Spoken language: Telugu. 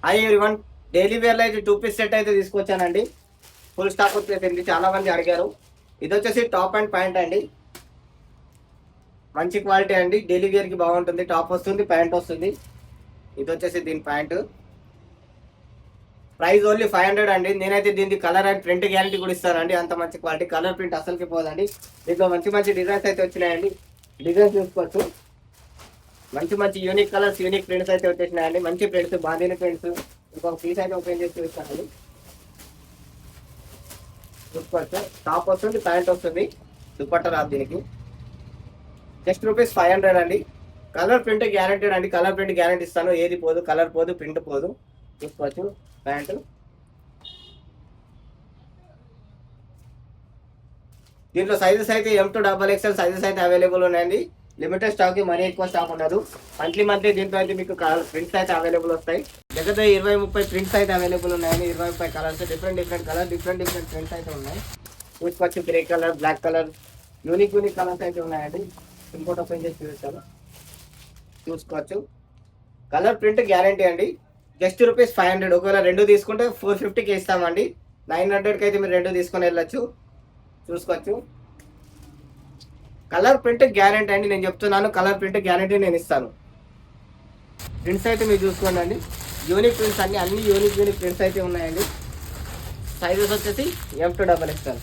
హాయ్ ఎవ్రీవన్, డైలీ వేర్లో అయితే 2 పీస్ సెట్ అయితే తీసుకొచ్చానండి. ఫుల్ స్టాక్ వచ్చేసింది, చాలా మంది అడిగారు. ఇది వచ్చేసి టాప్ అండ్ ప్యాంట్ అండి, మంచి క్వాలిటీ అండి. డైలీ వేర్కి బాగుంటుంది. టాప్ వస్తుంది, ప్యాంట్ వస్తుంది. ఇది వచ్చేసి దీని ప్యాంట్. ప్రైస్ ఓన్లీ 500 అండి. నేనైతే దీనికి కలర్ అండ్ ప్రింట్ గ్యారంటీ కూడా ఇస్తానండి. అంత మంచి క్వాలిటీ, కలర్ ప్రింట్ అసలుకి పోదండి. దీంట్లో మంచి మంచి డిజైన్స్ అయితే వచ్చినాయండి. డిజైన్స్ చూసుకోవచ్చు. మంచి మంచి యూనిక్ కలర్స్, యూనిక్ ప్రింట్స్ అయితే వచ్చేసినాయండి. మంచి ప్రింట్స్, బాందీని ప్రింట్స్. ఇంకొక పీస్ అయితే ఓపెన్ చేసి చూపిస్తానండి. చూసుకోవచ్చు. టాప్ వస్తుంది, ప్యాంట్ వస్తుంది, దుపట్టా రాదు దీనికి. జస్ట్ రూపీస్ 500 అండి. కలర్ ప్రింట్ గ్యారంటీడ్ అండి. కలర్ ప్రింట్ గ్యారంటీ ఇస్తాను. ఏది పోదు, కలర్ పోదు, ప్రింట్ పోదు. చూసుకోవచ్చు. ప్యాంటు దీంట్లో సైజెస్ అయితే M to XXL సైజెస్ అయితే అవైలబుల్ ఉన్నాయండి. లిమిటెడ్ స్టాక్, మరీ ఎక్కువ స్టాక్ ఉండదు. మంత్లీ దీంట్లో అయితే మీకు ప్రింట్స్ అయితే అవైలబుల్ వస్తాయి. దగ్గర 20-30 ప్రింట్స్ అయితే అవైలబుల్ ఉన్నాయండి. 20-30 colours, different colour, different prints అయితే ఉన్నాయి. చూసుకోవచ్చు. Grey colour, black colour, unique colours అయితే ఉన్నాయండి. ఇంకోటి ఓపెన్ చేసి చూపిస్తాను. చూసుకోవచ్చు. కలర్ ప్రింట్ గ్యారంటీ అండి. Just rupees 500. ఒకవేళ రెండు తీసుకుంటే 450కి ఇస్తామండి. 900కి అయితే మీరు రెండు తీసుకొని వెళ్ళచ్చు. చూసుకోవచ్చు. కలర్ ప్రింట్ గ్యారంటీ అండి. నేను చెప్తున్నాను, కలర్ ప్రింట్ గ్యారంటీ నేను ఇస్తాను. ప్రింట్స్ అయితే మీరు చూసుకోండి అండి. యూనిక్ ప్రింట్స్ అన్ని యూనిక్ ప్రింట్స్ అయితే ఉన్నాయండి. సైజెస్ వచ్చేసి M to XXL.